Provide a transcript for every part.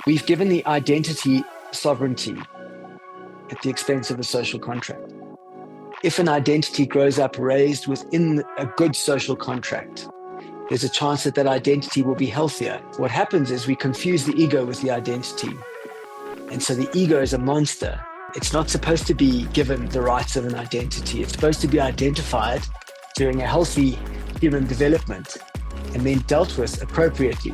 We've given the identity sovereignty at the expense of the social contract. If an identity grows up raised within a good social contract, there's a chance that that identity will be healthier. What happens is we confuse the ego with the identity. And so the ego is a monster. It's not supposed to be given the rights of an identity. It's supposed to be identified during a healthy human development and then dealt with appropriately.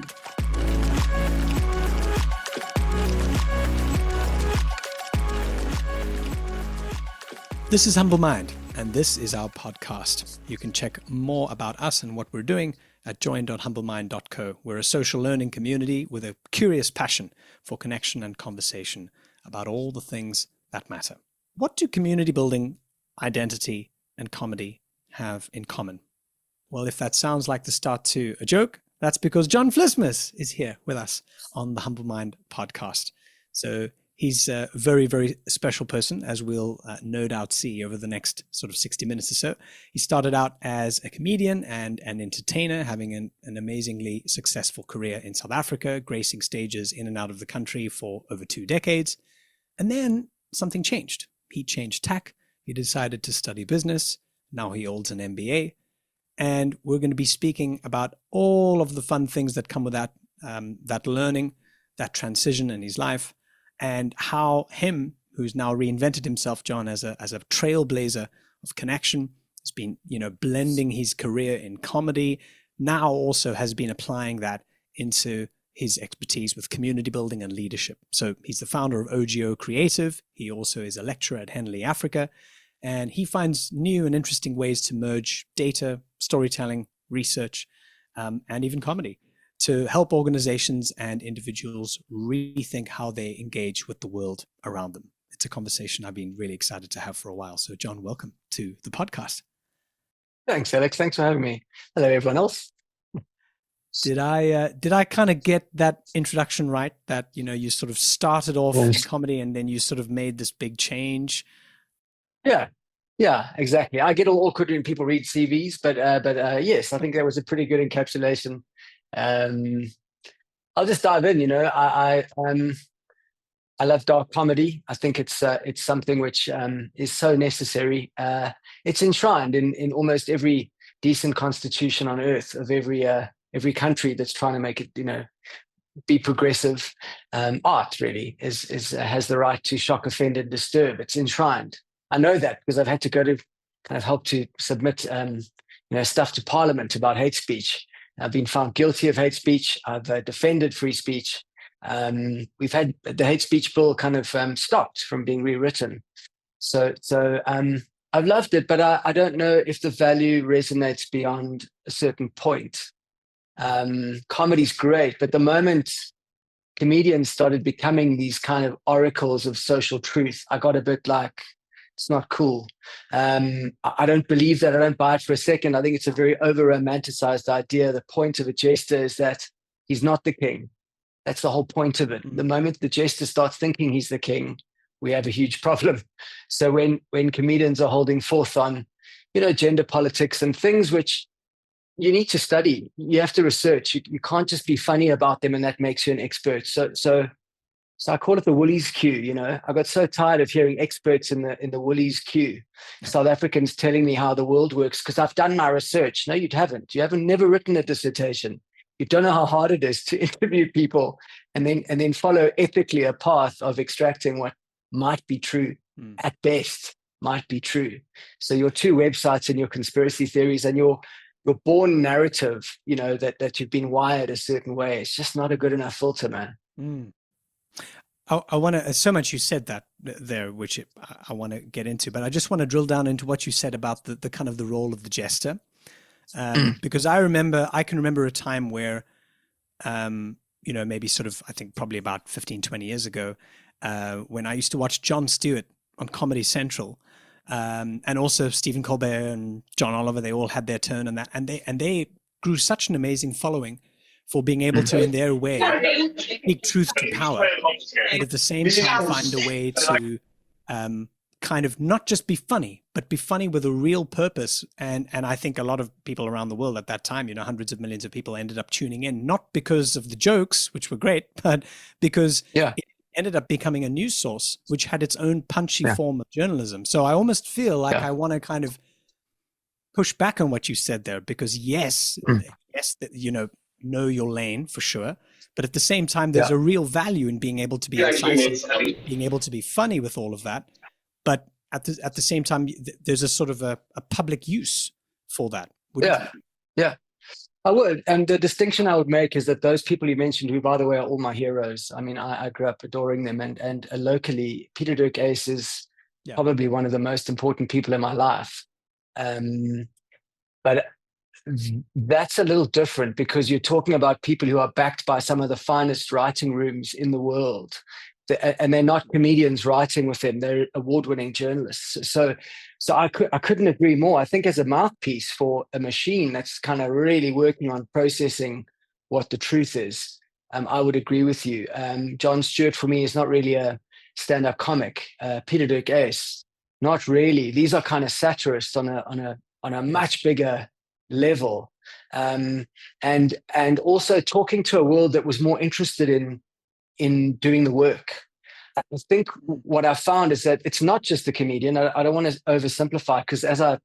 This is Humble Mind, and this is our podcast. You can check more about us and what we're doing at join.humblemind.co. We're a social learning community with a curious passion for connection and conversation about all the things that matter. What do community building, identity, and comedy have in common? Well, if that sounds like the start to a joke, that's because John Vlismas is here with us on the Humble Mind podcast. So he's a very, very special person, as we'll no doubt see over the next sort of 60 minutes or so. He started out as a comedian and an entertainer, having an amazingly successful career in South Africa, gracing stages in and out of the country for over 2 decades. And then something changed. He changed tack. He decided to study business. Now he holds an MBA. And we're going to be speaking about all of the fun things that come with that learning, that transition in his life, and how him, who's now reinvented himself, John, as a trailblazer of connection, has been, blending his career in comedy, now also has been applying that into his expertise with community building and leadership. So he's the founder of OGO Creative. He also is a lecturer at Henley Africa, and he finds new and interesting ways to merge data, storytelling, research, and even comedy to help organizations and individuals rethink how they engage with the world around them. It's a conversation I've been really excited to have for a while. So John, welcome to the podcast. Thanks, Alex. Thanks for having me. Hello, everyone else. Did I kind of get that introduction right? That, you sort of started off in comedy and then you sort of made this big change? Yeah, exactly. I get all awkward when people read CVs, but yes, I think that was a pretty good encapsulation. I'll just dive in. I love dark comedy. I think it's something which is so necessary. It's enshrined in almost every decent constitution on earth of every country that's trying to make it be progressive. Art really has the right to shock, offend, and disturb. It's enshrined. I know that because I've had to go to kind of help to submit stuff to Parliament about hate speech. I've been found guilty of hate speech. I've defended free speech. We've had the hate speech bill kind of stopped from being rewritten. So I've loved it, but I don't know if the value resonates beyond a certain point. Comedy's great, but the moment comedians started becoming these kind of oracles of social truth, I got a bit like, it's not cool. I don't believe that. I don't buy it for a second. I think it's a very over-romanticized idea. The point of a jester is that he's not the king. That's the whole point of it. The moment the jester starts thinking he's the king, we have a huge problem. So when comedians are holding forth on, gender politics and things which you need to study, you have to research. You can't just be funny about them and that makes you an expert. So I call it the Woolies queue. I got so tired of hearing experts in the Woolies queue, South Africans telling me how the world works because I've done my research. No, you haven't. You haven't never written a dissertation. You don't know how hard it is to interview people and then follow ethically a path of extracting what might be true, at best might be true. So your 2 websites and your conspiracy theories and your born narrative, that you've been wired a certain way, it's just not a good enough filter, man. I want to, so much you said that there, which I want to get into, but I just want to drill down into what you said about the kind of the role of the jester. Because I can remember a time where, maybe sort of, I think probably about 15, 20 years ago, when I used to watch Jon Stewart on Comedy Central, and also Stephen Colbert and John Oliver, they all had their turn on that. And they grew such an amazing following for being able to, in their way, speak truth to power, and at the same time find a way to kind of not just be funny, but be funny with a real purpose. And I think a lot of people around the world at that time, you know, hundreds of millions of people ended up tuning in, not because of the jokes, which were great, but because it ended up becoming a news source, which had its own punchy form of journalism. So I almost feel like I want to kind of push back on what you said there, because yes, you know your lane for sure. But at the same time, there's a real value in being able to be incisive, being able to be funny with all of that. But at the same time, there's a sort of a public use for that. Yeah, I would. And the distinction I would make is that those people you mentioned, who, by the way, are all my heroes. I mean, I grew up adoring them. And locally, Peter Dirk Ace is probably one of the most important people in my life. But that's a little different, because you're talking about people who are backed by some of the finest writing rooms in the world. And they're not comedians writing with them. They're award-winning journalists. So I couldn't agree more. I think as a mouthpiece for a machine that's kind of really working on processing what the truth is, I would agree with you. Jon Stewart, for me, is not really a stand-up comic. Peter Dirk Ace, not really. These are kind of satirists on a much bigger level, and also talking to a world that was more interested in doing the work. I think what I found is that it's not just the comedian. I don't want to oversimplify, because as I,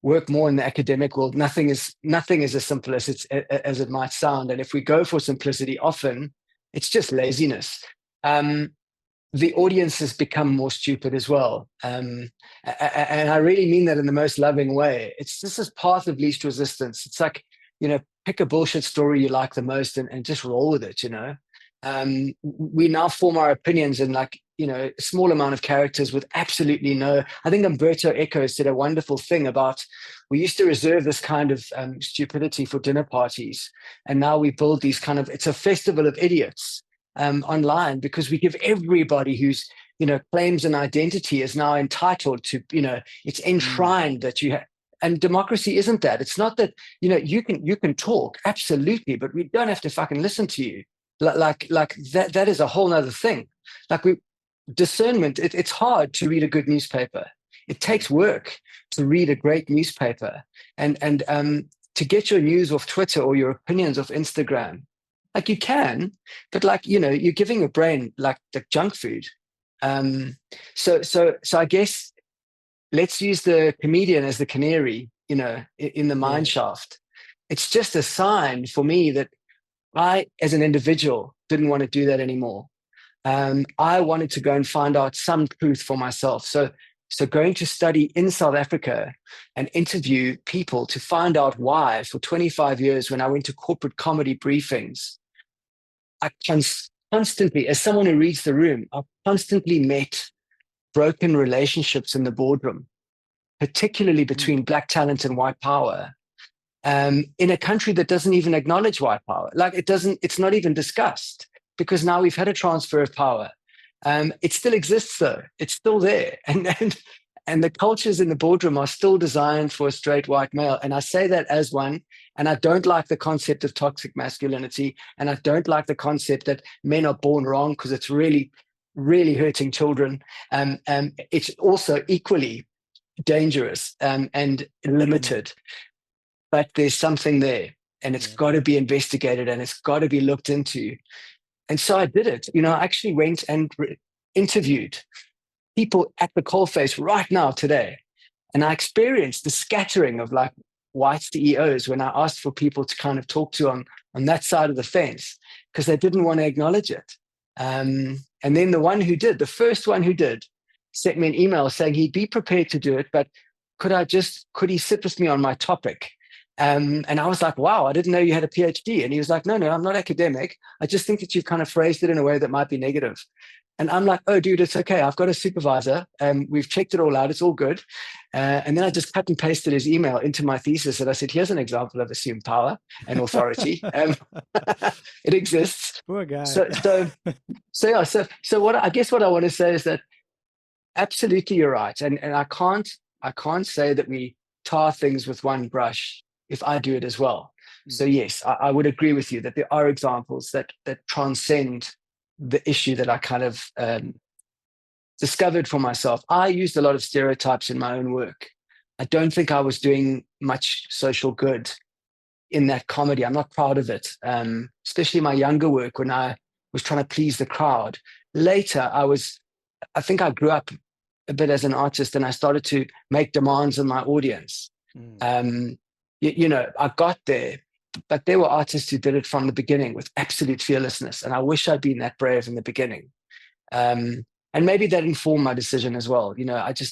work more in the academic world, nothing is as simple as it might sound. And if we go for simplicity, often it's just laziness. The audience has become more stupid as well. And I really mean that in the most loving way. This is path of least resistance. It's like, pick a bullshit story you like the most and just roll with it, we now form our opinions in a small amount of characters with absolutely no. I think Umberto Eco said a wonderful thing about, we used to reserve this kind of stupidity for dinner parties. And now we build these it's a festival of idiots. Online, because we give everybody who's claims an identity is now entitled to, it's enshrined that you have. And democracy isn't that. It's not that you can talk, absolutely, but we don't have to fucking listen to you. Like that is a whole nother thing. Discernment, it's hard to read a good newspaper. It takes work to read a great newspaper, and to get your news off Twitter or your opinions off Instagram. You can, but you're giving your brain the junk food. So I guess let's use the comedian as the canary, in the mine shaft. It's just a sign for me that I, as an individual, didn't want to do that anymore. I wanted to go and find out some truth for myself. So going to study in South Africa and interview people to find out why, for 25 years, when I went to corporate comedy briefings, I constantly, as someone who reads the room, I constantly met broken relationships in the boardroom, particularly between Black talent and white power, in a country that doesn't even acknowledge white power. It's not even discussed, because now we've had a transfer of power. It still exists, though. It's still there. And the cultures in the boardroom are still designed for a straight white male. And I say that as one. And I don't like the concept of toxic masculinity. And I don't like the concept that men are born wrong, because it's really, really hurting children. It's also equally dangerous and limited. But there's something there, and it's got to be investigated, and it's got to be looked into. And so I did it. I actually went and interviewed people at the coalface right now today. And I experienced the scattering of white CEOs when I asked for people to kind of talk to on that side of the fence, because they didn't want to acknowledge it. And then the first one who did, sent me an email saying he'd be prepared to do it, but could he sit with me on my topic? And I was like, wow, I didn't know you had a PhD. And he was like, no, I'm not academic. I just think that you've kind of phrased it in a way that might be negative. And I'm like, oh, dude, it's okay. I've got a supervisor. We've checked it all out. It's all good. And then I just cut and pasted his email into my thesis. And I said, here's an example of assumed power and authority. It exists. Poor guy. So what I guess what I want to say is that absolutely you're right. And I can't say that we tar things with one brush if I do it as well. So yes, I would agree with you that there are examples that transcend the issue that I kind of discovered for myself, I used a lot of stereotypes in my own work. I don't think I was doing much social good in that comedy. I'm not proud of it, especially my younger work when I was trying to please the crowd. Later, I think I grew up a bit as an artist, and I started to make demands on my audience. Um, I got there, but there were artists who did it from the beginning with absolute fearlessness. And I wish I'd been that brave in the beginning. And maybe that informed my decision as well.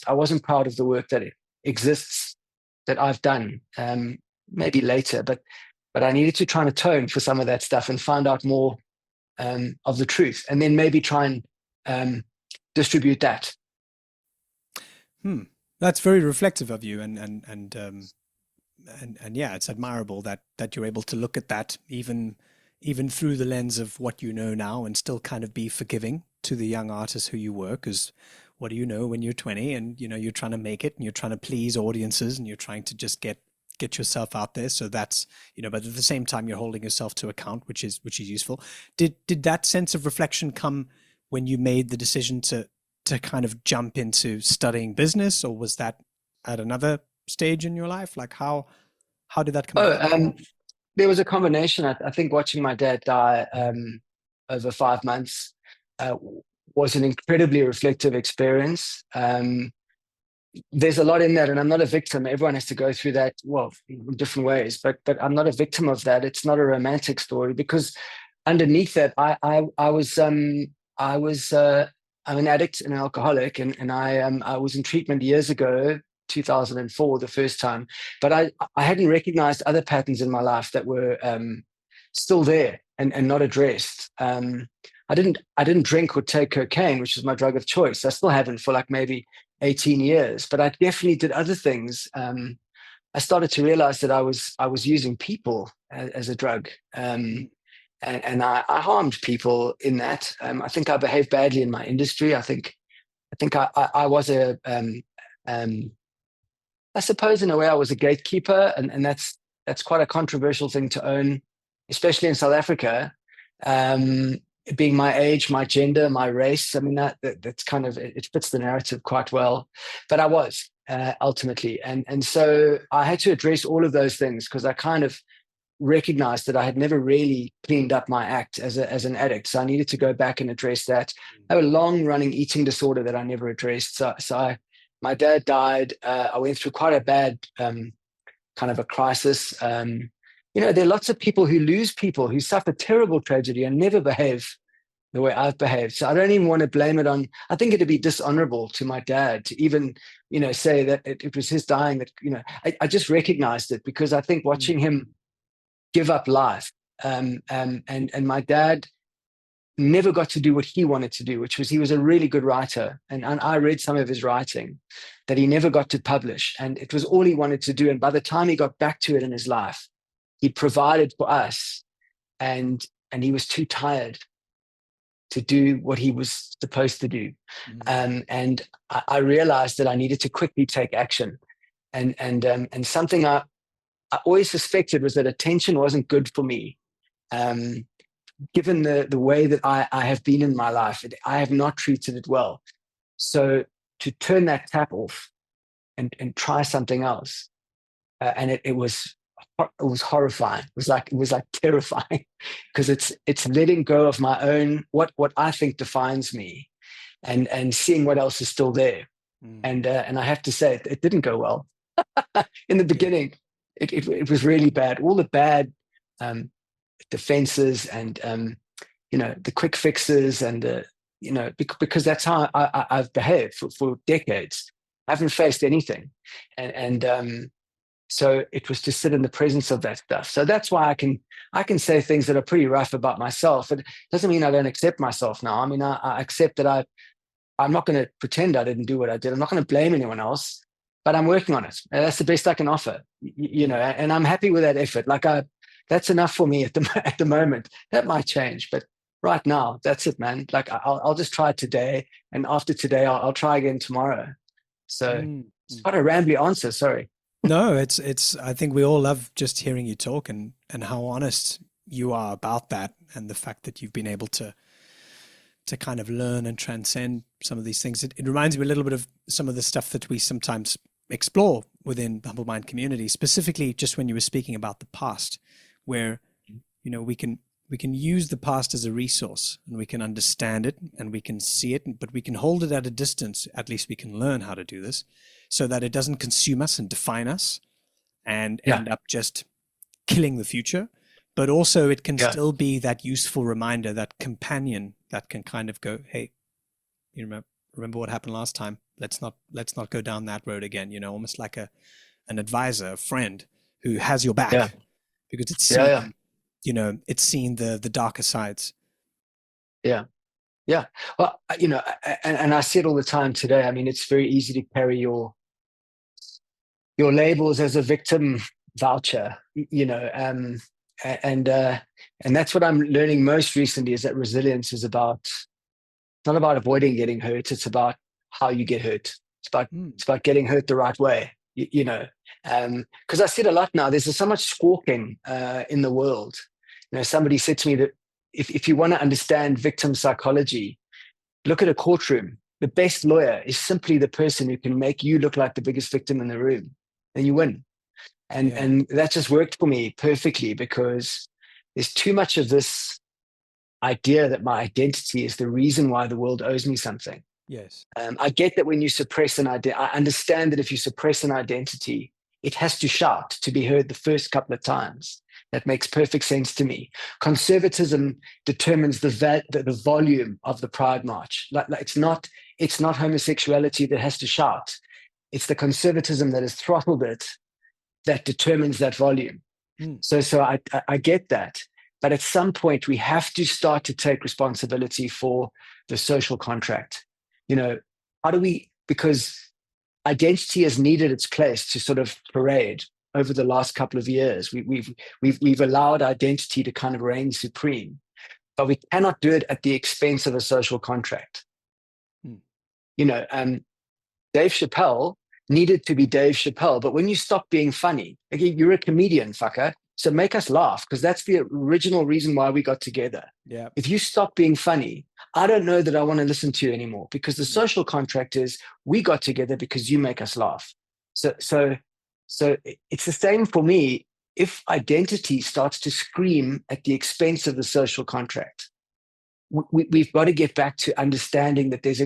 I wasn't proud of the work that exists that I've done. Maybe later, but I needed to try and atone for some of that stuff and find out more of the truth, and then maybe try and distribute that. That's very reflective of you, and yeah, it's admirable that you're able to look at that even through the lens of what you know now, and still kind of be forgiving to the young artists who you work. Because what do you know when you're 20 and you're trying to make it and you're trying to please audiences and you're trying to just get yourself out there. So that's, but at the same time you're holding yourself to account, which is useful. Did that sense of reflection come when you made the decision to kind of jump into studying business, or was that at another stage in your life? Like how did that come about? There was a combination. I think watching my dad die over 5 months was an incredibly reflective experience. There's a lot in that, and I'm not a victim. Everyone has to go through that, well, in different ways, but I'm not a victim of that. It's not a romantic story, because underneath that, I'm an addict and an alcoholic, and I was in treatment years ago, 2004, the first time, but I hadn't recognized other patterns in my life that were still there and not addressed. I didn't drink or take cocaine, which was my drug of choice. I still haven't for like maybe 18 years, but I definitely did other things. I started to realize that I was using people as a drug, and I harmed people in that. I think I behaved badly in my industry. I think I was I suppose in a way I was a gatekeeper, and that's quite a controversial thing to own, especially in South Africa. Being my age, my gender, my race. I mean, that's kind of, it fits the narrative quite well. But I was ultimately, and so I had to address all of those things, because I kind of recognized that I had never really cleaned up my act as an addict. So I needed to go back and address that. I have a long-running eating disorder that I never addressed. So my dad died. I went through quite a bad kind of a crisis. There are lots of people who lose people, who suffer terrible tragedy and never behave the way I've behaved. So I don't even want to blame it on, I think it'd be dishonorable to my dad to even, say that it was his dying that, I just recognized it, because I think watching him give up life, and my dad never got to do what he wanted to do, which was, he was a really good writer. And I read some of his writing that he never got to publish. And it was all he wanted to do. And by the time he got back to it in his life, he provided for us, and he was too tired to do what he was supposed to do. And I realized that I needed to quickly take action. And something I always suspected was that attention wasn't good for me. Given the way that I have been in my life, I have not treated it well. So to turn that tap off and try something else, and it was horrifying. It was like terrifying, because it's letting go of my own what I think defines me, and seeing what else is still there. And I have to say, it didn't go well in the beginning. It was really bad. All the bad defenses and the quick fixes, and because that's how I've behaved for decades. I haven't faced anything, and so it was to sit in the presence of that stuff. So that's why I can say things that are pretty rough about myself. It doesn't mean I don't accept myself now. I mean, I accept that I'm not going to pretend I didn't do what I did. I'm not going to blame anyone else, but I'm working on it. And that's the best I can offer, and I'm happy with that effort. That's enough for me at the moment. That might change, but right now, that's it, man. Like I'll just try it today, and after today, I'll try again tomorrow. So it's quite a rambly answer. Sorry. No, it's. I think we all love just hearing you talk and how honest you are about that, and the fact that you've been able to to kind of learn and transcend some of these things. It reminds me a little bit of some of the stuff that we sometimes explore within the Humble Mind community, specifically just when you were speaking about the past, where, you know, we can use the past as a resource, and we can understand it and we can see it, but we can hold it at a distance. At least we can learn how to do this so that it doesn't consume us and define us and end up just killing the future. But also it can still be that useful reminder, that companion that can kind of go, hey, you remember what happened last time? Let's not go down that road again, you know, almost like an advisor, a friend who has your back because it's seen, you know, it's seen the darker sides. Yeah. Well, you know, and I see it all the time today. I mean, it's very easy to carry your labels as a victim voucher, you know, and that's what I'm learning most recently, is that resilience is about, it's not about avoiding getting hurt. It's about how you get hurt. It's about getting hurt the right way, you know, because I see it a lot now. There's so much squawking in the world. You know, somebody said to me that if you want to understand victim psychology, look at a courtroom. The best lawyer is simply the person who can make you look like the biggest victim in the room, and you win. And that just worked for me perfectly, because there's too much of this idea that my identity is the reason why the world owes me something. Yes. I get that when you suppress an identity, I understand that if you suppress an identity, it has to shout to be heard the first couple of times. That makes perfect sense to me. Conservatism determines the volume of the Pride March. Like it's not homosexuality that has to shout. It's the conservatism that has throttled it that determines that volume. So I get that. But at some point, we have to start to take responsibility for the social contract. You know, because identity has needed its place to sort of parade over the last couple of years. We've allowed identity to kind of reign supreme, but we cannot do it at the expense of a social contract. You know, Dave Chappelle needed to be Dave Chappelle, but when you stop being funny, again, you're a comedian, fucker, so make us laugh, because that's the original reason why we got together. Yeah. If you stop being funny, I don't know that I want to listen to you anymore, because the social contract is we got together because you make us laugh. So it's the same for me. If identity starts to scream at the expense of the social contract, we've got to get back to understanding that there's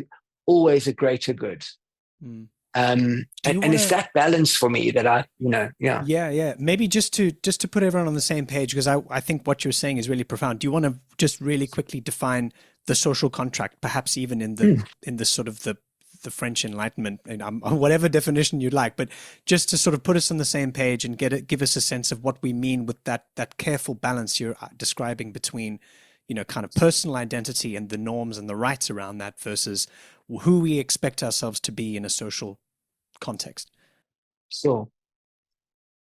always a greater good. And it's that balance for me that I, you know, maybe just to put everyone on the same page, because I think what you're saying is really profound. Do you want to just really quickly define the social contract, perhaps even in the sort of the French Enlightenment, and whatever definition you'd like, but just to sort of put us on the same page and give us a sense of what we mean with that careful balance you're describing between, you know, kind of personal identity and the norms and the rights around that versus who we expect ourselves to be in a social context. Sure.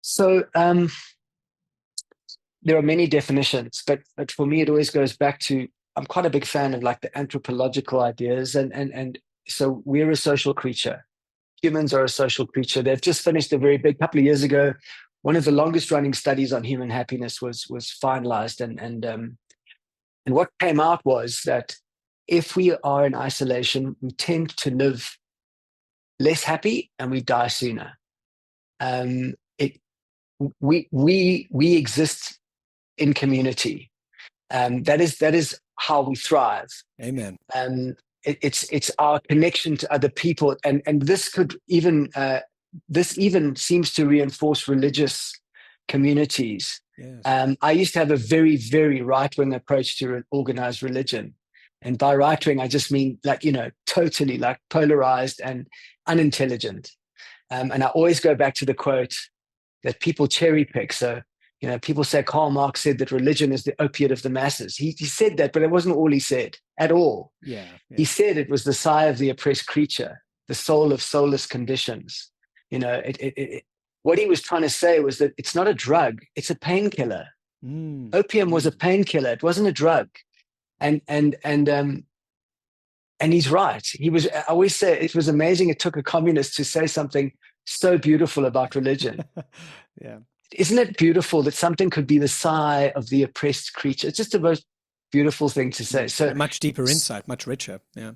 So there are many definitions, but for me, it always goes back to, I'm quite a big fan of like the anthropological ideas, and so we're a social creature. Humans are a social creature. They've just finished a very big, couple of years ago, one of the longest running studies on human happiness was finalized, and what came out was that if we are in isolation, we tend to live less happy and we die sooner. We exist in community. That is how we thrive. Amen. It's our connection to other people, and this could even this even seems to reinforce religious communities. Yes. I used to have a very, very right-wing approach to organized religion. And by right-wing, I just mean like, you know, totally like polarized and unintelligent. And I always go back to the quote that people cherry pick. So, you know, people say Karl Marx said that religion is the opiate of the masses. He said that, but it wasn't all he said at all. Yeah. He said it was the sigh of the oppressed creature, the soul of soulless conditions. You know, what he was trying to say was that it's not a drug, it's a painkiller. Opium was a painkiller, it wasn't a drug. And he's right. I always say it was amazing it took a communist to say something so beautiful about religion. Yeah. Isn't it beautiful that something could be the sigh of the oppressed creature? It's just the most beautiful thing to say. So a much deeper insight, much richer. Yeah.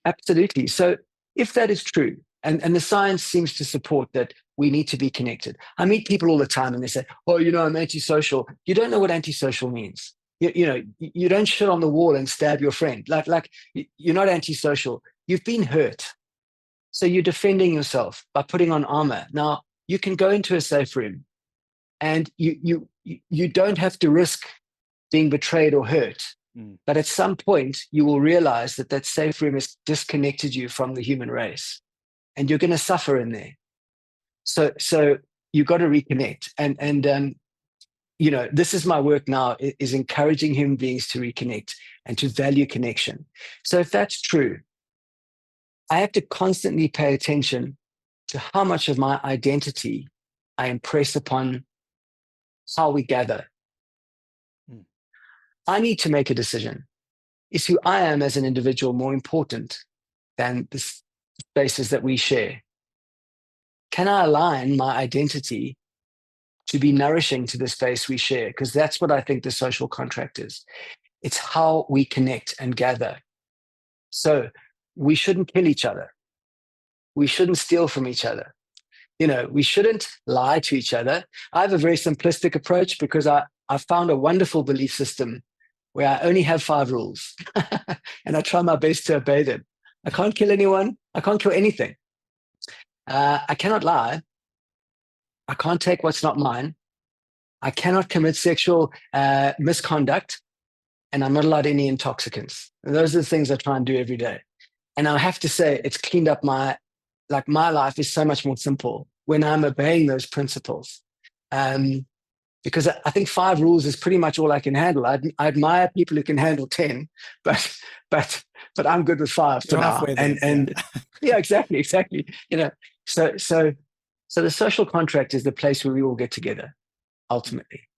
absolutely. So if that is true, and the science seems to support that we need to be connected. I meet people all the time and they say, oh, I'm antisocial. You don't know what antisocial means. You don't shit on the wall and stab your friend. Like you're not antisocial. You've been hurt. So you're defending yourself by putting on armor. Now, you can go into a safe room and you don't have to risk being betrayed or hurt. But at some point, you will realize that safe room has disconnected you from the human race, and you're going to suffer in there. So you've got to reconnect. And this is my work now, is encouraging human beings to reconnect and to value connection. So if that's true, I have to constantly pay attention to how much of my identity I impress upon how we gather. I need to make a decision. Is who I am as an individual more important than the spaces that we share? Can I align my identity to be nourishing to the space we share? Because that's what I think the social contract is. It's how we connect and gather. So we shouldn't kill each other. We shouldn't steal from each other. We shouldn't lie to each other. I have a very simplistic approach because I found a wonderful belief system where I only have 5 rules and I try my best to obey them. I can't kill anyone. I can't kill anything. I cannot lie. I can't take what's not mine. I cannot commit sexual misconduct, and I'm not allowed any intoxicants. And those are the things I try and do every day. And I have to say, it's cleaned up my life is so much more simple when I'm obeying those principles. Because I think 5 rules is pretty much all I can handle. I admire people who can handle 10, but I'm good with 5 for now. And yeah, exactly. So the social contract is the place where we all get together, ultimately.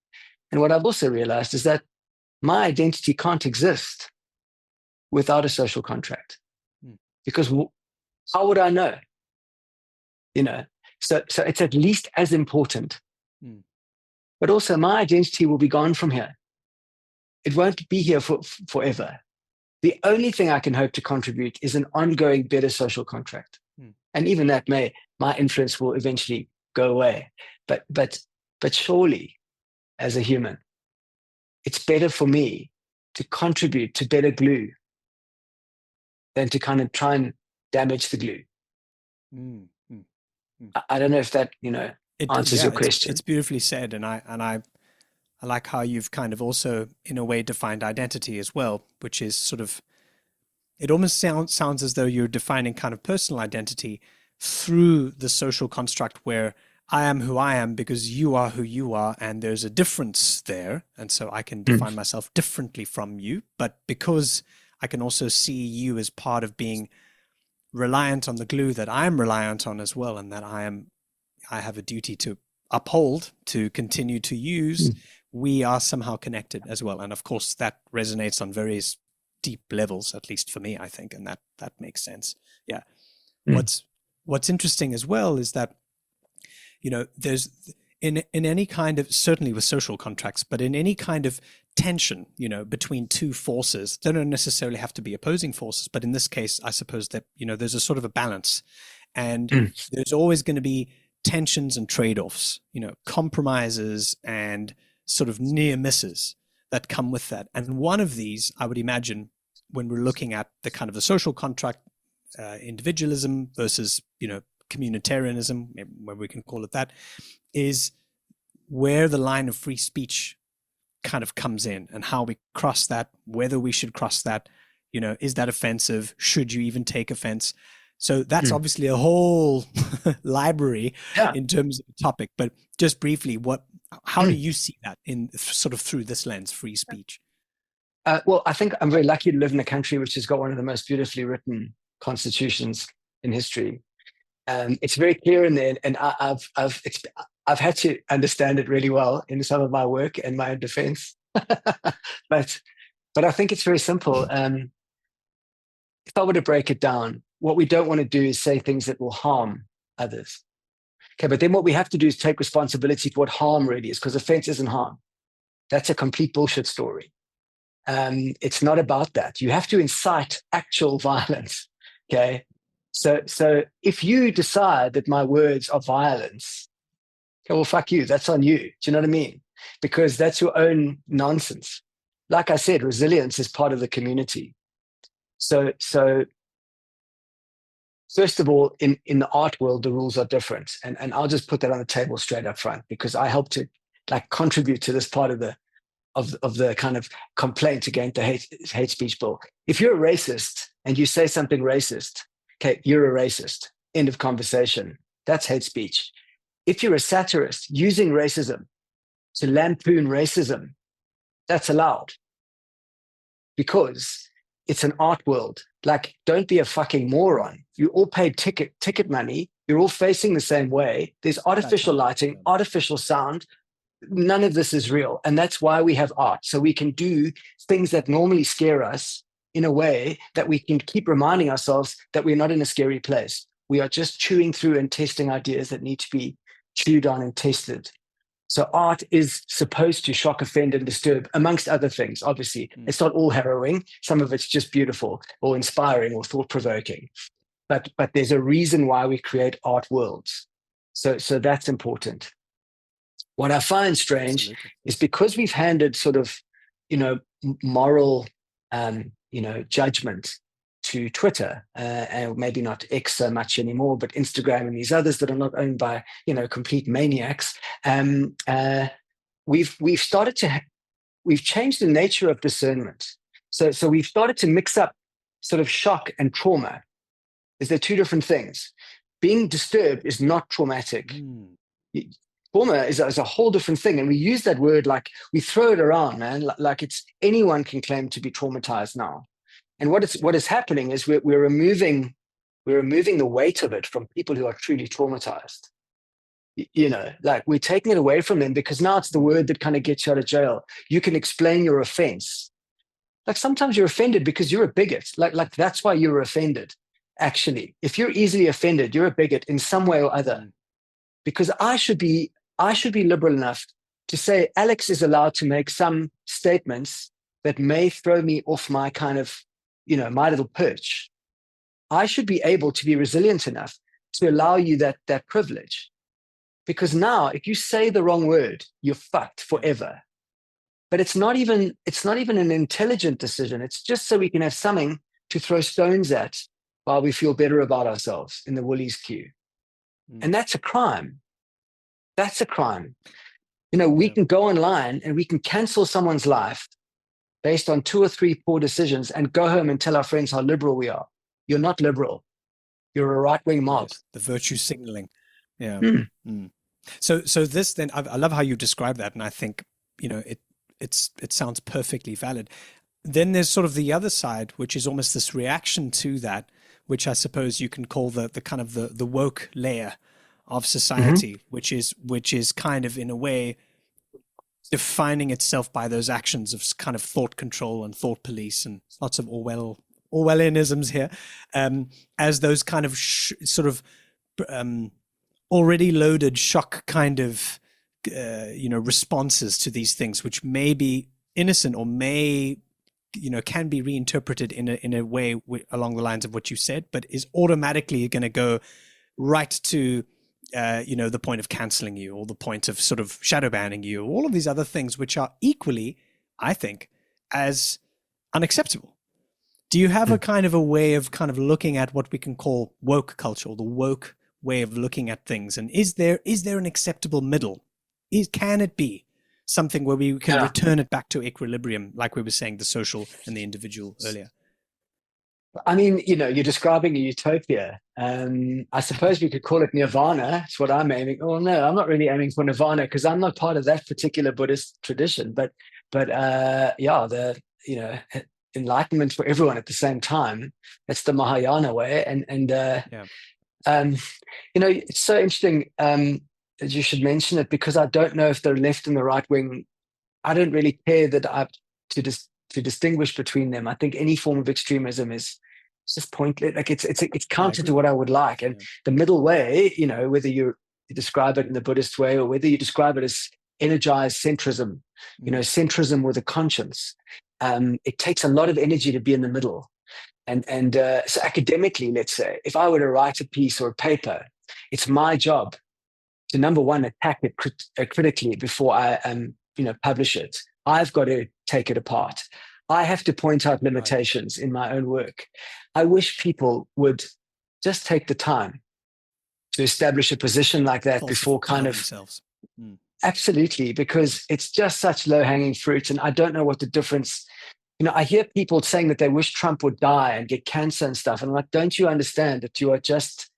And what I've also realized is that my identity can't exist without a social contract, because how would I know? So it's at least as important. But also my identity will be gone from here. It won't be here forever. The only thing I can hope to contribute is an ongoing better social contract. And even that my influence will eventually go away. But surely, as a human, it's better for me to contribute to better glue than to kind of try and damage the glue. I don't know if that, answers your question. It's beautifully said. And I like how you've kind of also, in a way, defined identity as well, which is sort of, it almost sounds as though you're defining kind of personal identity through the social construct where I am who I am because you are who you are, and there's a difference there. And so I can define myself differently from you, but because I can also see you as part of being reliant on the glue that I'm reliant on as well, and that I have a duty to uphold, to continue to use, we are somehow connected as well. And of course, that resonates on various deep levels, at least for me, I think, and that makes sense. Yeah. What's interesting as well is that, there's in any kind of, certainly with social contracts, but in any kind of tension, between 2 forces, they don't necessarily have to be opposing forces, but in this case, I suppose that, there's a sort of a balance, and there's always going to be tensions and trade-offs, compromises and sort of near misses that come with that. And one of these, I would imagine, when we're looking at the kind of the social contract, individualism versus, communitarianism, where we can call it that, is where the line of free speech kind of comes in, and how we cross that, whether we should cross that, is that offensive? Should you even take offense? So that's obviously a whole library in terms of the topic, but just briefly, how do you see that in sort of through this lens, free speech? Well, I think I'm very lucky to live in a country which has got one of the most beautifully written constitutions in history. It's very clear in there, and I've had to understand it really well in some of my work and my own defense. but I think it's very simple. If I were to break it down, what we don't want to do is say things that will harm others. Okay, but then what we have to do is take responsibility for what harm really is, because offense isn't harm. That's a complete bullshit story. It's not about that. You have to incite actual violence. Okay. So if you decide that my words are violence, okay, well, fuck you. That's on you. Do you know what I mean? Because that's your own nonsense. Like I said, resilience is part of the community. So first of all, in the art world, the rules are different. And I'll just put that on the table straight up front, because I help to like contribute to this part of the kind of complaint against the hate speech bill. If you're a racist and you say something racist, okay, you're a racist. End of conversation. That's hate speech. If you're a satirist using racism to lampoon racism, that's allowed, because it's an art world. Like, don't be a fucking moron. You all paid ticket money. You're all facing the same way. There's artificial lighting, artificial sound. None of this is real. And that's why we have art. So we can do things that normally scare us in a way that we can keep reminding ourselves that we're not in a scary place. We are just chewing through and testing ideas that need to be chewed on and tested. So art is supposed to shock, offend, and disturb, amongst other things. Obviously, it's not all harrowing. Some of it's just beautiful or inspiring or thought-provoking. But there's a reason why we create art worlds. So that's important. What I find strange is because we've handed sort of, moral, judgment to Twitter, and maybe not X so much anymore, but Instagram and these others that are not owned by, complete maniacs. We've changed the nature of discernment. So we've started to mix up sort of shock and trauma. They're two different things. Being disturbed is not traumatic. Trauma is a whole different thing. And we use that word like we throw it around, man, like it's anyone can claim to be traumatized now. And what is happening is we're removing the weight of it from people who are truly traumatized. Like we're taking it away from them, because now it's the word that kind of gets you out of jail. You can explain your offense. Like sometimes you're offended because you're a bigot. Like that's why you were offended. Actually, if you're easily offended, you're a bigot in some way or other. Because I should be liberal enough to say Alex is allowed to make some statements that may throw me off my kind of, my little perch. I should be able to be resilient enough to allow you that privilege. Because now, if you say the wrong word, you're fucked forever. But it's not even an intelligent decision. It's just so we can have something to throw stones at while we feel better about ourselves in the Woolies queue. And that's a crime. That's a crime. We can go online and we can cancel someone's life based on 2 or 3 poor decisions and go home and tell our friends how liberal we are. You're not liberal. You're a right-wing mob. Right. The virtue signaling. Yeah. So this then, I love how you describe that. And I think, it sounds perfectly valid. Then there's sort of the other side, which is almost this reaction to that, which I suppose you can call the kind of the woke layer of society, which is kind of in a way defining itself by those actions of kind of thought control and thought police and lots of Orwellianisms here, as those kind of sort of already loaded shock kind of responses to these things, which may be innocent or may can be reinterpreted in a way along the lines of what you said, but is automatically going to go right to the point of canceling you, or the point of sort of shadow banning you, all of these other things which are equally, I think, as unacceptable. Do you have a kind of a way of kind of looking at what we can call woke culture, or the woke way of looking at things? And is there an acceptable middle? Can it be something where we can return it back to equilibrium, like we were saying, the social and the individual earlier? I mean, you're describing a utopia. I suppose we could call it nirvana. It's what I'm aiming. Oh no, I'm not really aiming for nirvana, because I'm not part of that particular Buddhist tradition. But the enlightenment for everyone at the same time. That's the Mahayana way. It's so interesting that you should mention it, because I don't know if the left and the right wing. I don't really care that I have to distinguish between them. I think any form of extremism is just pointless. Like it's counter to what I would like. And the middle way, whether you describe it in the Buddhist way or whether you describe it as energized centrism, centrism with a conscience, it takes a lot of energy to be in the middle. And so academically, let's say, if I were to write a piece or a paper, it's my job to, number one, attack it critically before I publish it. I've got to take it apart. I have to point out limitations in my own work. I wish people would just take the time to establish a position like that before kind of themselves. Absolutely, because it's just such low-hanging fruit. And I don't know what the difference. I hear people saying that they wish Trump would die and get cancer and stuff. And I'm like, don't you understand that you are just,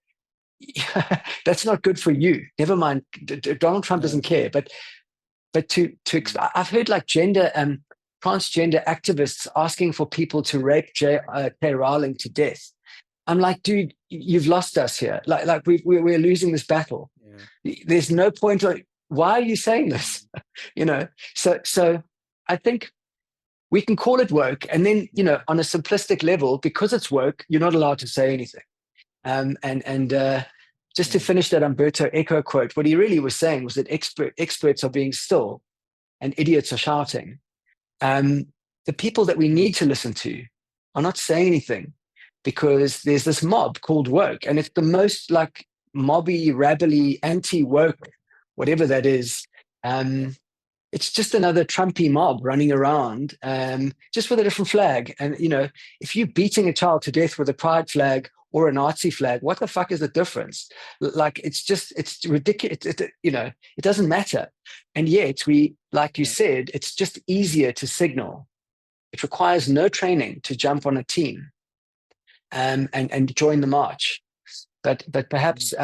that's not good for you. Never mind, Donald Trump doesn't care. But I've heard like transgender activists asking for people to rape J. Rowling to death. I'm like, dude, you've lost us here. Like we're losing this battle. Yeah. There's no point. Why are you saying this? So I think we can call it woke, and then on a simplistic level, because it's woke, you're not allowed to say anything. Just to finish that Umberto Eco quote, what he really was saying was that experts are being still, and idiots are shouting. The people that we need to listen to are not saying anything, because there's this mob called woke, and it's the most like mobby, rabbly, anti-woke, whatever that is. It's just another Trumpy mob running around, just with a different flag. And, if you're beating a child to death with a pride flag or a Nazi flag, what the fuck is the difference? Like, it's ridiculous. It doesn't matter. And yet we, like you said, it's just easier to signal. It requires no training to jump on a team and join the march. But perhaps,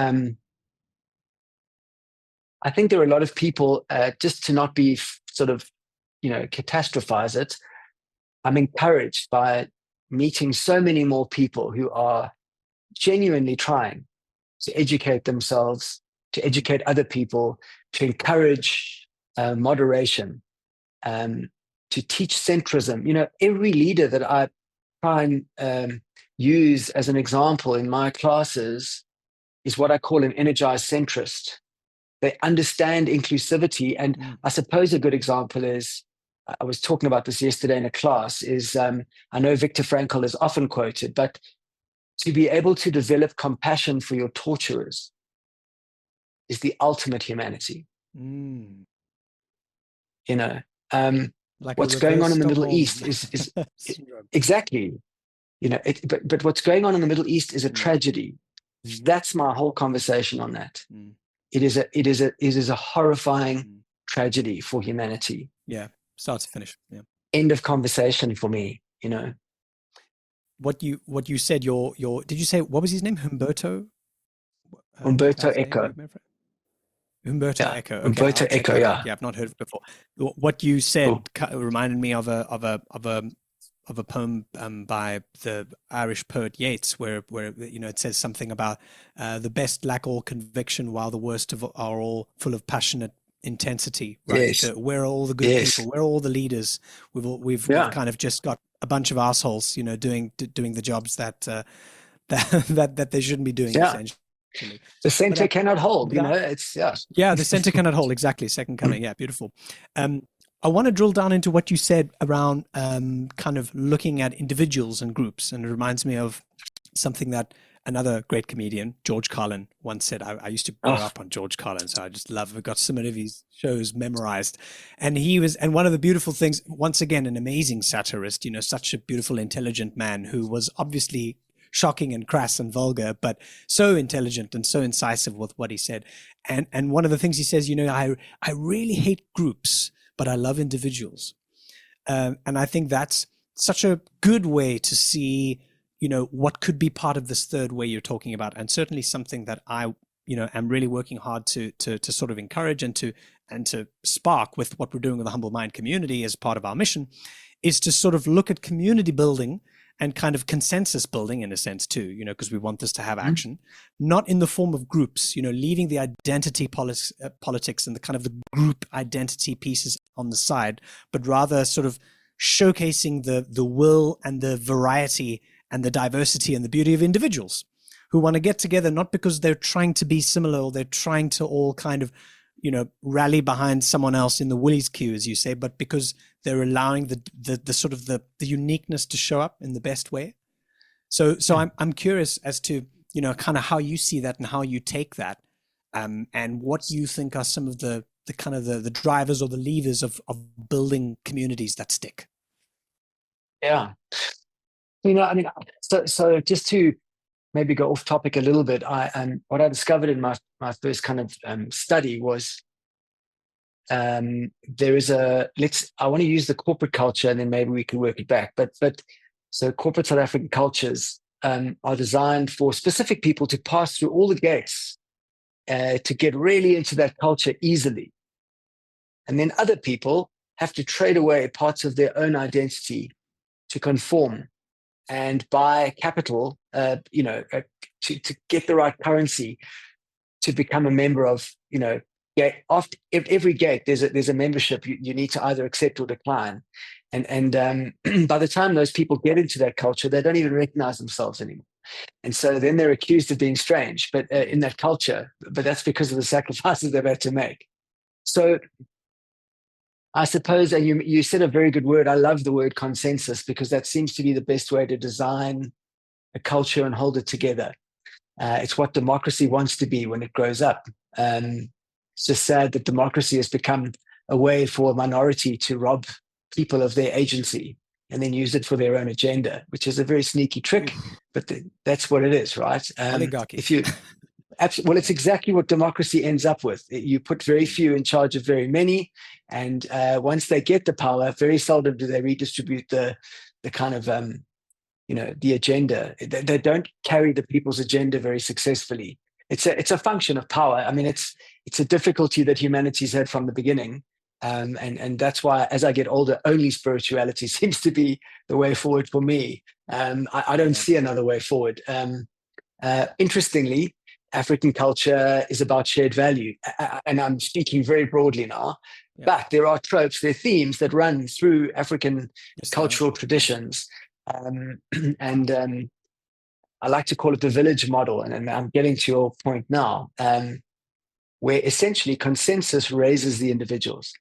I think there are a lot of people, just to not be sort of, catastrophize it. I'm encouraged by meeting so many more people who are genuinely trying to educate themselves, to educate other people, to encourage moderation, to teach centrism. Every leader that I try and use as an example in my classes is what I call an energized centrist. They understand inclusivity. And I suppose a good example is, I was talking about this yesterday in a class, is I know Viktor Frankl is often quoted, but to be able to develop compassion for your torturers is the ultimate humanity. Like what's going on in the Middle East is exactly, but what's going on in the Middle East is a tragedy. That's my whole conversation on that. It is a horrifying tragedy for humanity. Yeah, start to finish. Yeah. End of conversation for me. What you said. Your did you say, what was his name? Humberto Eco. Humberto Eco. Okay, Humberto Eco. Yeah. I've not heard of it before. What you said reminded me of a poem by the Irish poet Yeats, where it says something about the best lack all conviction, while the worst are all full of passionate intensity. Right? Yes. Where are all the good people? Where are all the leaders? We've kind of just got a bunch of assholes, doing the jobs that they shouldn't be doing. Yeah. Essentially. The center cannot hold. It's the center cannot hold. Exactly. Second coming. Yeah, beautiful. I want to drill down into what you said around kind of looking at individuals and groups. And it reminds me of something that another great comedian, George Carlin, once said. I used to grow up on George Carlin, so I just love, I've got so many of his shows memorized. And one of the beautiful things, once again, an amazing satirist, such a beautiful, intelligent man who was obviously shocking and crass and vulgar, but so intelligent and so incisive with what he said. And one of the things he says, I really hate groups, but I love individuals. And I think that's such a good way to see, what could be part of this third way you're talking about. And certainly something that I, am really working hard to sort of encourage and to spark with what we're doing with the Humble Mind community as part of our mission, is to sort of look at community building and kind of consensus building in a sense too, because we want this to have action, not in the form of groups, leaving the identity politics and the kind of the group identity pieces on the side, but rather sort of showcasing the will and the variety and the diversity and the beauty of individuals who want to get together, not because they're trying to be similar or they're trying to all kind of, rally behind someone else in the Woolies queue, as you say, but because they're allowing the sort of the uniqueness to show up in the best way. So I'm curious as to, kind of how you see that and how you take that, and what you think are some of the kind of the drivers or the levers of building communities that stick. Yeah. I mean, so just to maybe go off topic a little bit, what I discovered in my first kind of study was there is I want to use the corporate culture, and then maybe we can work it back. But so corporate South African cultures are designed for specific people to pass through all the gates to get really into that culture easily. And then other people have to trade away parts of their own identity to conform and buy capital, to get the right currency to become a member of, after every gate, there's a membership you need to either accept or decline. And by the time those people get into that culture, they don't even recognize themselves anymore. And so then they're accused of being strange, but in that culture, but that's because of the sacrifices they've had to make. So I suppose, and you said a very good word. I love the word consensus, because that seems to be the best way to design a culture and hold it together. It's what democracy wants to be when it grows up. It's just sad that democracy has become a way for a minority to rob people of their agency and then use it for their own agenda, which is a very sneaky trick, but that's what it is, right? Oligarchy. Well, it's exactly what democracy ends up with. You put very few in charge of very many, and once they get the power, very seldom do they redistribute the kind of the agenda. They don't carry the people's agenda very successfully. It's a function of power. I mean, it's a difficulty that humanity's had from the beginning, and that's why, as I get older, only spirituality seems to be the way forward for me. I don't see another way forward. Interestingly, African culture is about shared value. And I'm speaking very broadly now, but there are tropes, there are themes that run through African cultural traditions. And I like to call it the village model. And I'm getting to your point now, where essentially consensus raises the individuals.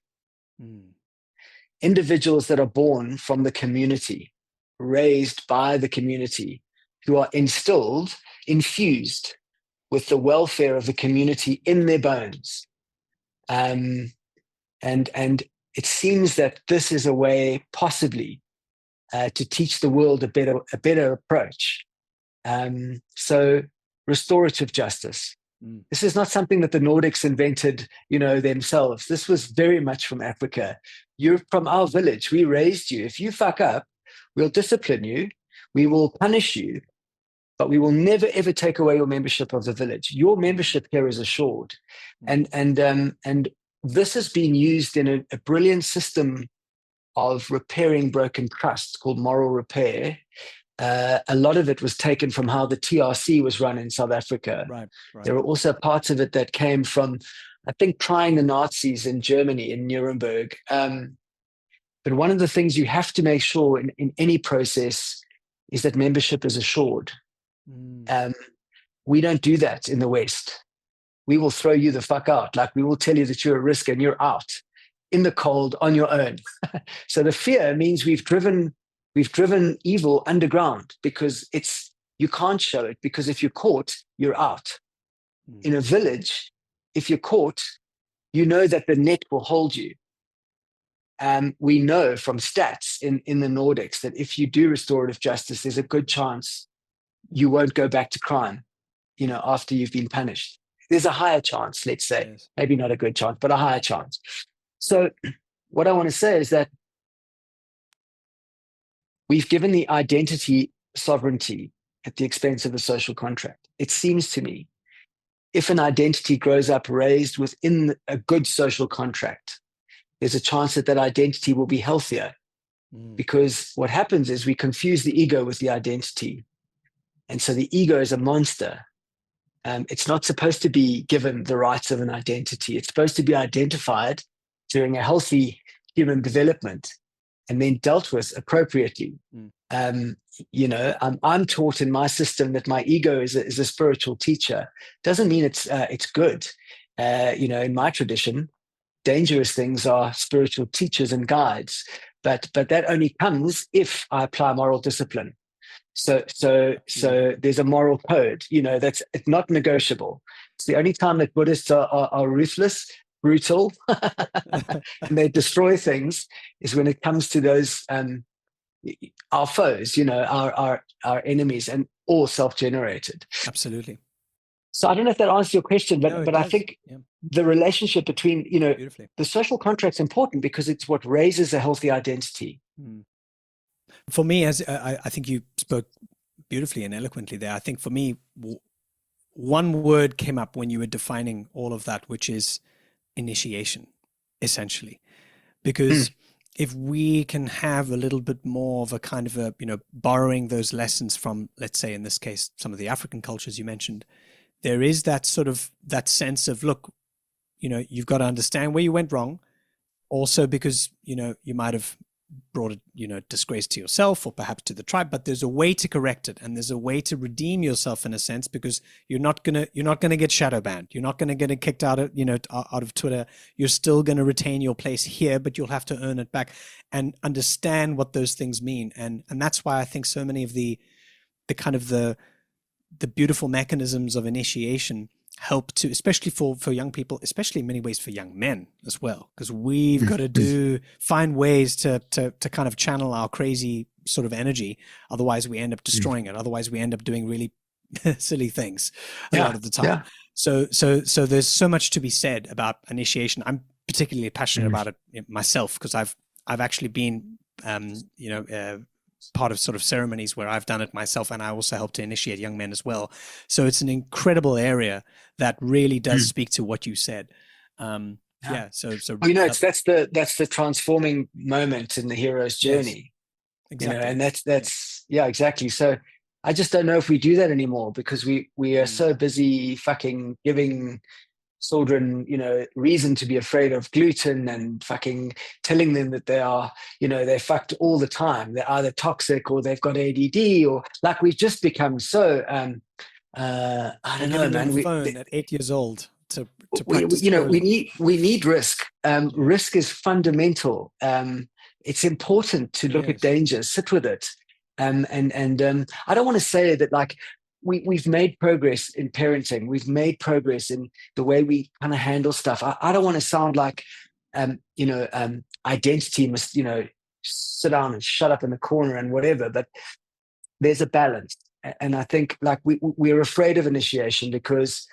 Individuals that are born from the community, raised by the community, who are infused with the welfare of the community in their bones. And it seems that this is a way possibly to teach the world a better approach. So restorative justice. This is not something that the Nordics invented, themselves. This was very much from Africa. You're from our village. We raised you. If you fuck up, we'll discipline you. We will punish you. But we will never, ever take away your membership of the village. Your membership here is assured. And this has been used in a brilliant system of repairing broken trust called moral repair. A lot of it was taken from how the TRC was run in South Africa. Right. There are also parts of it that came from, I think, trying the Nazis in Germany, in Nuremberg. But one of the things you have to make sure in any process is that membership is assured. We don't do that in the West. We will throw you the fuck out. Like, we will tell you that you're a risk and you're out in the cold on your own. So the fear means we've driven evil underground, because you can't show it, because if you're caught, you're out. In a village, if you're caught, you know that the net will hold you. We know from stats in the Nordics that if you do restorative justice, there's a good chance you won't go back to crime, after you've been punished. There's a higher chance, let's say. Yes. Maybe not a good chance, but a higher chance. So what I want to say is that we've given the identity sovereignty at the expense of the social contract. It seems to me, if an identity grows up raised within a good social contract, there's a chance that identity will be healthier. Because what happens is we confuse the ego with the identity. And so the ego is a monster. It's not supposed to be given the rights of an identity. It's supposed to be identified during a healthy human development and then dealt with appropriately. I'm taught in my system that my ego is a spiritual teacher. Doesn't mean it's good. in my tradition, dangerous things are spiritual teachers and guides. But that only comes if I apply moral discipline. So there's a moral code, that's it's not negotiable. It's the only time that Buddhists are ruthless, brutal, and they destroy things is when it comes to those our foes, our enemies, and all self-generated. Absolutely. So I don't know if that answers your question, but No, it but I does. think Yeah. the relationship between Beautifully. the social contract's important because it's what raises a healthy identity. For me, as I think you spoke beautifully and eloquently there. I think for me, one word came up when you were defining all of that, which is initiation, essentially. Because if we can have a little bit more of a kind of a, borrowing those lessons from, let's say in this case, some of the African cultures you mentioned, there is that sort of that sense of, look, you've got to understand where you went wrong. Also because, you might have brought it, disgrace to yourself or perhaps to the tribe, but there's a way to correct it, and there's a way to redeem yourself in a sense, because you're not gonna get shadow banned, you're not gonna get kicked out of Twitter. You're still gonna retain your place here, but you'll have to earn it back and understand what those things mean. And that's why I think so many of the kind of the beautiful mechanisms of initiation help to, especially for young people, especially in many ways for young men as well, because we've got to find ways to kind of channel our crazy sort of energy. Otherwise we end up destroying it. Otherwise we end up doing really silly things a lot of the time. Yeah. So there's so much to be said about initiation. I'm particularly passionate about it myself, because I've actually been part of sort of ceremonies where I've done it myself, and I also help to initiate young men as well. So it's an incredible area that really does speak to what you said. So that's the transforming moment in the hero's journey. Yes, exactly. And that's exactly. So I just don't know if we do that anymore, because we are so busy fucking giving children, reason to be afraid of gluten, and fucking telling them that they are, they're fucked all the time. They're either toxic or they've got ADD, or like we've just become so, I don't know, man. We phone at 8 years old to practice. We need risk. Risk is fundamental. It's important to look at danger, sit with it. And I don't want to say that like, we've made progress in parenting. We've made progress in the way we kind of handle stuff. I don't want to sound like, identity must, sit down and shut up in the corner and whatever, but there's a balance. And I think like we're afraid of initiation because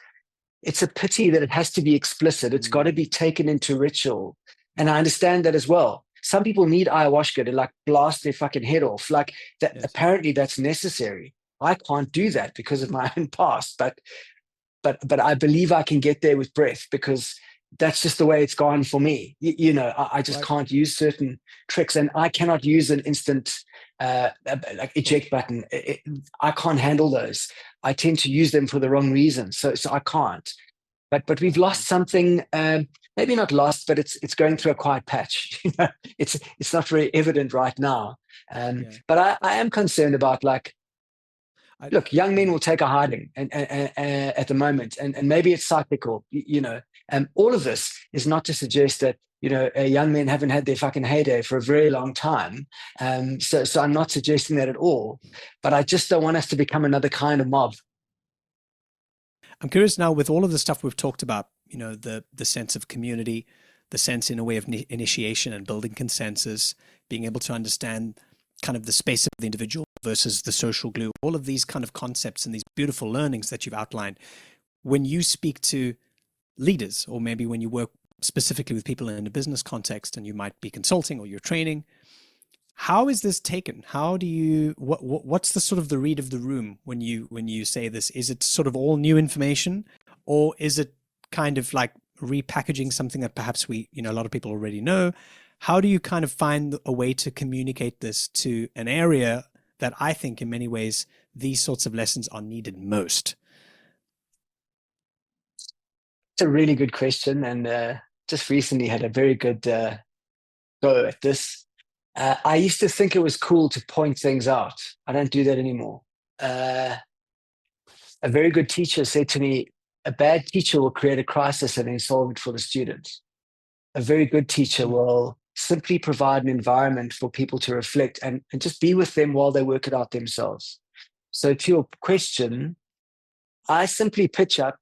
it's a pity that it has to be explicit. It's got to be taken into ritual. And I understand that as well. Some people need ayahuasca to like blast their fucking head off. Like that. Yes. Apparently that's necessary. I can't do that because of my own past, but I believe I can get there with breath, because that's just the way it's gone for me. I just can't use certain tricks, and I cannot use an instant like eject button. I can't handle those. I tend to use them for the wrong reason, so I can't. But we've lost something. Maybe not lost, but it's going through a quiet patch. It's not very evident right now. But I am concerned about like. Look, young men will take a hiding and at the moment, and maybe it's cyclical, and all of this is not to suggest that, young men haven't had their fucking heyday for a very long time. So I'm not suggesting that at all, but I just don't want us to become another kind of mob. I'm curious now, with all of the stuff we've talked about, the sense of community, the sense in a way of initiation and building consensus, being able to understand kind of the space of the individual versus the social glue, all of these kind of concepts and these beautiful learnings that you've outlined. When you speak to leaders, or maybe when you work specifically with people in a business context and you might be consulting or you're training, how is this taken? How do you, what's the sort of the read of the room when you say this? Is it sort of all new information, or is it kind of like repackaging something that perhaps a lot of people already know? How do you kind of find a way to communicate this to an area that I think in many ways these sorts of lessons are needed most? It's a really good question, and just recently had a very good go at this. I used to think it was cool to point things out. I don't do that anymore. A very good teacher said to me, a bad teacher will create a crisis and then solve it for the students. A very good teacher will simply provide an environment for people to reflect and just be with them while they work it out themselves. So to your question, I simply pitch up.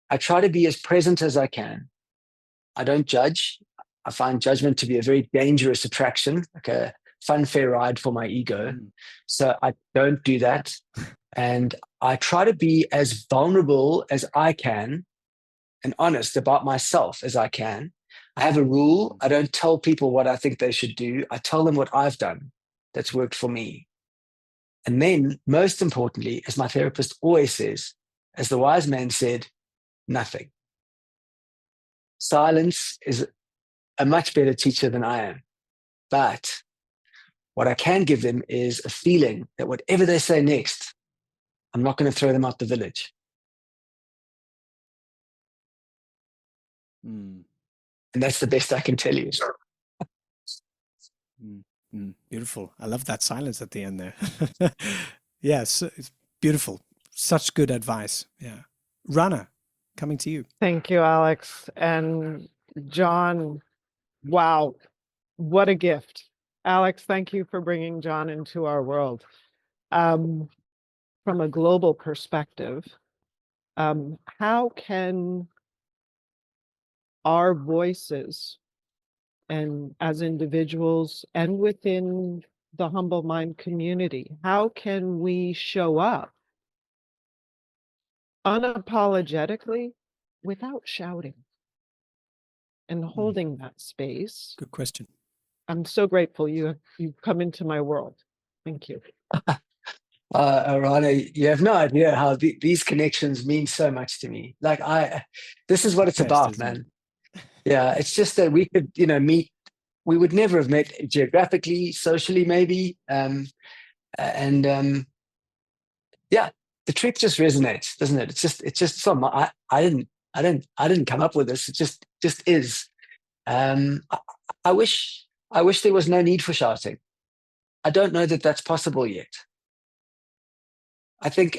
I try to be as present as I can. I don't judge. I find judgment to be a very dangerous attraction, like a fun, fair ride for my ego. So I don't do that. And I try to be as vulnerable as I can and honest about myself as I can. I have a rule. I don't tell people what I think they should do. I tell them what I've done that's worked for me. And then, most importantly, as my therapist always says, as the wise man said, nothing. Silence is a much better teacher than I am. But what I can give them is a feeling that whatever they say next, I'm not going to throw them out the village. And that's the best I can tell you. Beautiful. I love that silence at the end there. Yes, it's beautiful. Such good advice. Yeah. Rana, coming to you. Thank you, Alex. And John, wow, what a gift. Alex, thank you for bringing John into our world. From a global perspective, how can our voices, and as individuals and within the Humble Mind community, how can we show up unapologetically without shouting and holding that space? Good question. I'm so grateful you've come into my world. Thank you. Rana, you have no idea how these connections mean so much to me. Like this is what it's about, man. Yeah, it's just that we could, meet. We would never have met geographically, socially, maybe. Yeah, the truth just resonates, doesn't it? It's just some. I didn't come up with this. It just is. I wish there was no need for shouting. I don't know that that's possible yet. I think,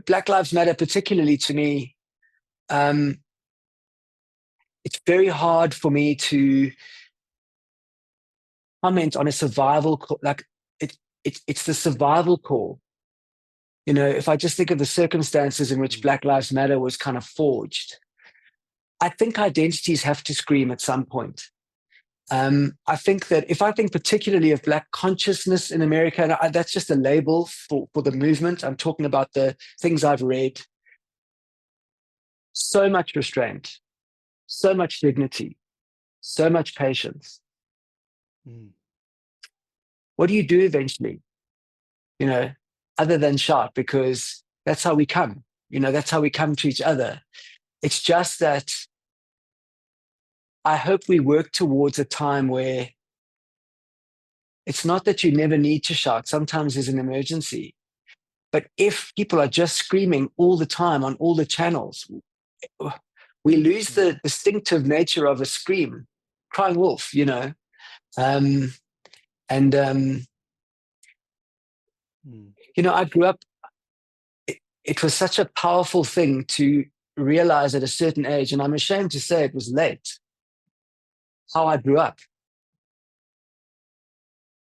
Black Lives Matter, particularly to me, it's very hard for me to comment on a survival call. Like it's the survival call. If I just think of the circumstances in which Black Lives Matter was kind of forged, I think identities have to scream at some point. I think that if I think particularly of Black consciousness in America, and that's just a label for the movement. I'm talking about the things I've read. So much restraint, so much dignity, so much patience. What do you do eventually? Other than shout, because that's how we come. That's how we come to each other. It's just that I hope we work towards a time where it's not that you never need to shout. Sometimes there's an emergency. But if people are just screaming all the time on all the channels, we lose the distinctive nature of a scream, crying wolf, I grew up, it was such a powerful thing to realize at a certain age, and I'm ashamed to say it was late, how I grew up.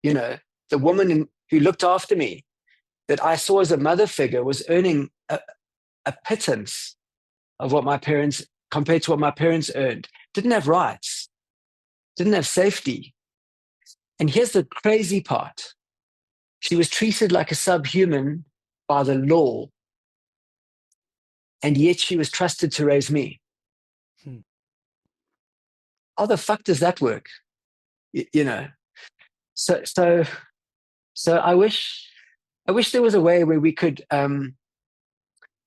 The woman who looked after me, that I saw as a mother figure, was earning a pittance of what my parents, compared to what my parents earned, didn't have rights, didn't have safety. And here's the crazy part. She was treated like a subhuman by the law, and yet she was trusted to raise me. How the fuck does that work? So I wish there was a way where we could.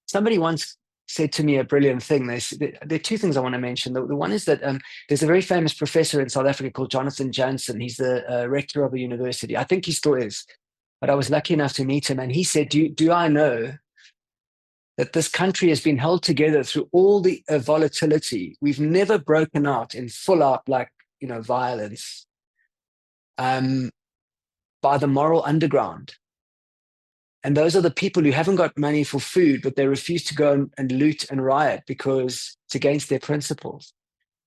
Somebody once said to me a brilliant thing. There are two things I want to mention. The one is that there's a very famous professor in South Africa called Jonathan Jansen. He's the rector of a university. I think he still is. But I was lucky enough to meet him, and he said, do I know that this country has been held together through all the volatility? We've never broken out in full out, violence, by the moral underground. And those are the people who haven't got money for food, but they refuse to go and loot and riot because it's against their principles.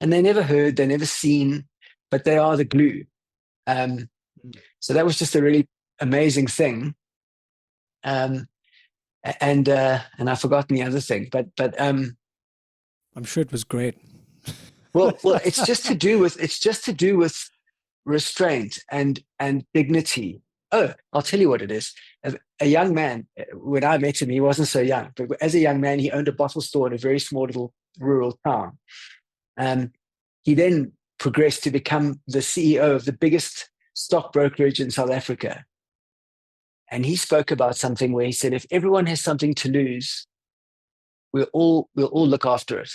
And they never heard, they never seen, but they are the glue. So that was just a really amazing thing. And I've forgotten the other thing, but I'm sure it was great. well, it's just to do with restraint and dignity. Oh, I'll tell you what it is. As a young man, when I met him, he wasn't so young, but as a young man, he owned a bottle store in a very small little rural town. He then progressed to become the CEO of the biggest stock brokerage in South Africa. And he spoke about something where he said, if everyone has something to lose, we'll all look after it.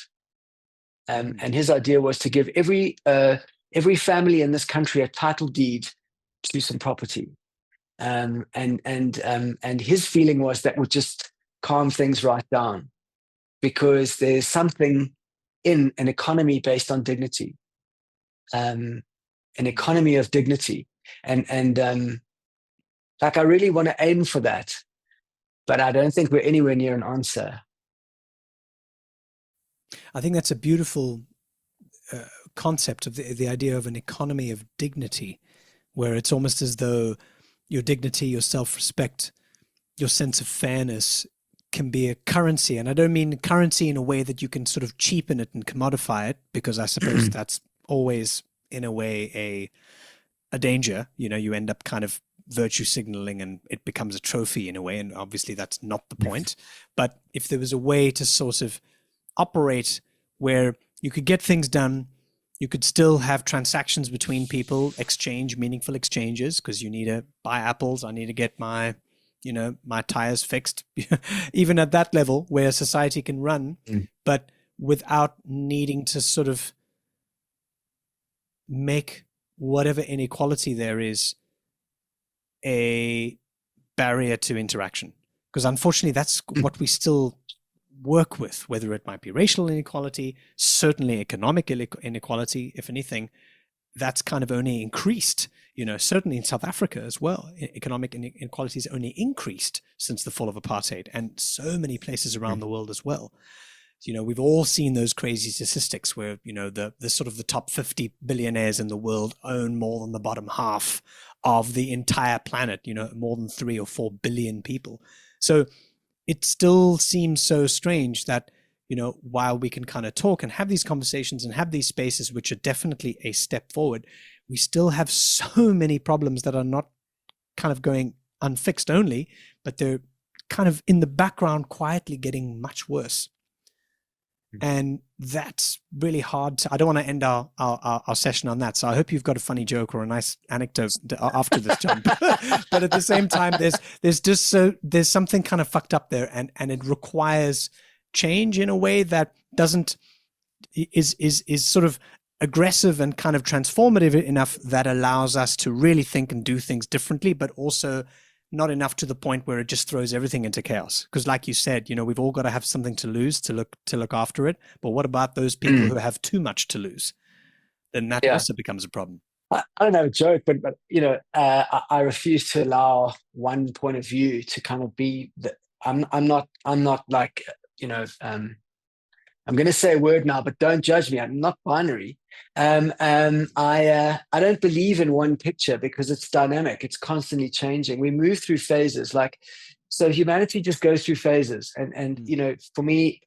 And his idea was to give every family in this country a title deed to some property. And his feeling was that would just calm things right down, because there's something in an economy based on dignity, an economy of dignity. And like, I really want to aim for that, but I don't think we're anywhere near an answer. I think that's a beautiful concept of the idea of an economy of dignity, where it's almost as though your dignity, your self-respect, your sense of fairness can be a currency. And I don't mean currency in a way that you can sort of cheapen it and commodify it, because I suppose that's always in a way a danger. You know, you end up kind of virtue signaling and it becomes a trophy in a way. And obviously that's not the point. But if there was a way to sort of operate where you could get things done, you could still have transactions between people, exchange, meaningful exchanges, because you need to buy apples, I need to get my tires fixed, even at that level where society can run, but without needing to sort of make whatever inequality there is a barrier to interaction. Because unfortunately, that's what we still work with, whether it might be racial inequality, certainly economic inequality. If anything, that's kind of only increased, certainly in South Africa as well. Economic inequality has only increased since the fall of apartheid, and so many places around the world as well. We've all seen those crazy statistics where, the sort of the top 50 billionaires in the world own more than the bottom half of the entire planet, more than 3 or 4 billion people. So it still seems so strange that, while we can kind of talk and have these conversations and have these spaces, which are definitely a step forward, we still have so many problems that are not kind of going unfixed only, but they're kind of in the background quietly getting much worse. And that's really hard I don't want to end our session on that. So I hope you've got a funny joke or a nice anecdote after this, John. But at the same time, there's something kind of fucked up there, and it requires change in a way that is sort of aggressive and kind of transformative enough that allows us to really think and do things differently, but also not enough to the point where it just throws everything into chaos. Because like you said, we've all got to have something to lose to look after it. But what about those people who have too much to lose? Then that also becomes a problem. I don't have a joke, but I refuse to allow one point of view to kind of be that. I'm not like, I'm going to say a word now, but don't judge me. I'm not binary. I don't believe in one picture because it's dynamic. It's constantly changing. We move through phases. So humanity just goes through phases. And for me,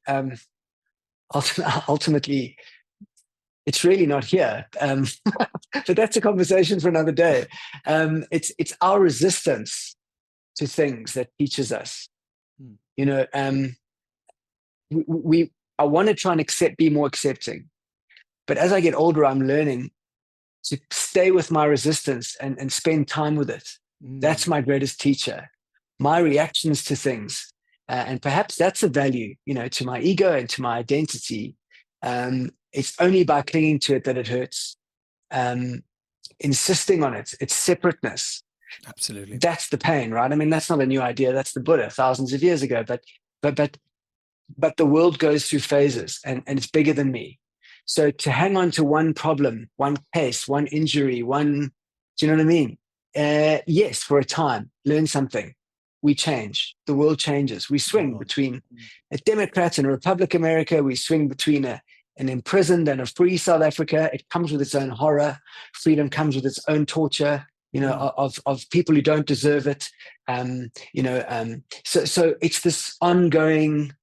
ultimately, it's really not here. But that's a conversation for another day. It's our resistance to things that teaches us. I want to try and be more accepting. But as I get older, I'm learning to stay with my resistance and spend time with it. That's my greatest teacher. My reactions to things. And perhaps that's a value, to my ego and to my identity. It's only by clinging to it that it hurts. Insisting on it, its separateness. Absolutely. That's the pain, right? I mean, that's not a new idea. That's the Buddha thousands of years ago. But the world goes through phases, and it's bigger than me. So to hang on to one problem, one case, one injury, do you know what I mean? Yes, for a time, learn something. we change. The world changes. We swing between a Democrat and a Republic America. We swing between an imprisoned and a free South Africa. It comes with its own horror. Freedom comes with its own torture, of people who don't deserve it. So it's this ongoing,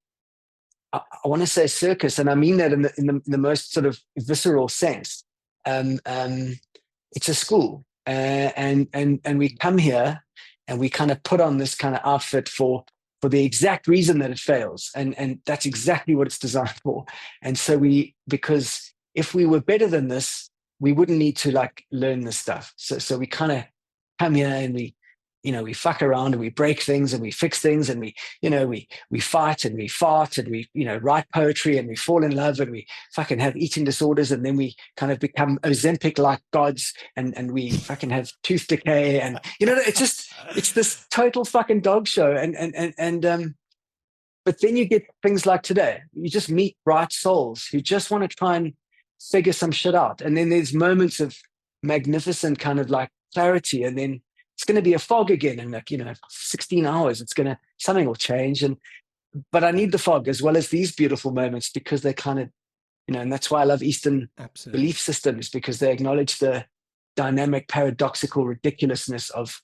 I want to say circus, and I mean that in the most sort of visceral sense. It's a school, and we come here and we kind of put on this kind of outfit for the exact reason that it fails, and that's exactly what it's designed for. And so because if we were better than this, we wouldn't need to like learn this stuff. So we kind of come here and we fuck around and we break things and we fix things and we fight and we fart and we write poetry and we fall in love and we fucking have eating disorders, and then we kind of become Ozempic like gods and we fucking have tooth decay, and it's this total fucking dog show. But then you get things like today. You just meet bright souls who just want to try and figure some shit out, and then there's moments of magnificent kind of like clarity, and then it's going to be a fog again in 16 hours. Something will change. But I need the fog as well as these beautiful moments, because they kind of, and that's why I love Eastern belief systems, because they acknowledge the dynamic, paradoxical ridiculousness of,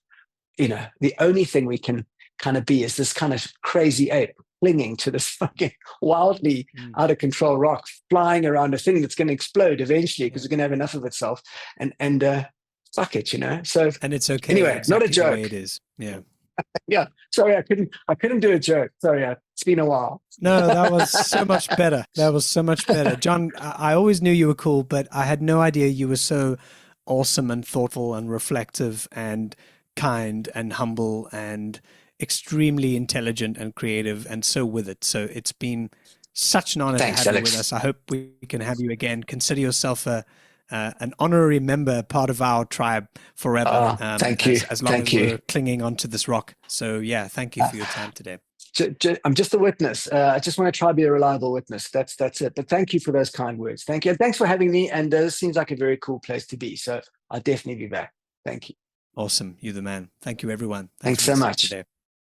the only thing we can kind of be is this kind of crazy ape clinging to this fucking wildly out of control rock, flying around a thing that's going to explode eventually because it's going to have enough of itself. And fuck it, So, and it's okay. Anyway, exactly not a joke. The way it is. Yeah. Yeah. Sorry, I couldn't do a joke. Sorry, it's been a while. No, that was so much better. John, I always knew you were cool, but I had no idea you were so awesome and thoughtful and reflective and kind and humble and extremely intelligent and creative and so with it. So it's been such an honor to have you with us. I hope we can have you again. Consider yourself an honorary member, part of our tribe forever. Thank you. As long as we're clinging onto this rock. So yeah, thank you for your time today. I'm just a witness. I just want to try to be a reliable witness. That's it. But thank you for those kind words. Thank you. And thanks for having me. And this seems like a very cool place to be. So I'll definitely be back. Thank you. Awesome. You're the man. Thank you, everyone. Thanks so much. Today.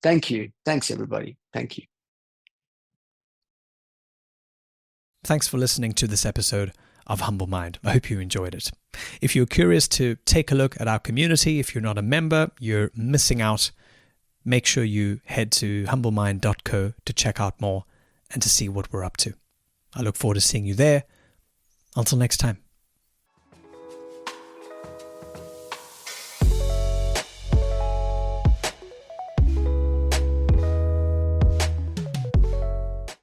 Thank you. Thanks, everybody. Thank you. Thanks for listening to this episode of Humble Mind. I hope you enjoyed it. If you're curious to take a look at our community, if you're not a member, you're missing out. Make sure you head to humblemind.co to check out more and to see what we're up to. I look forward to seeing you there. Until next time.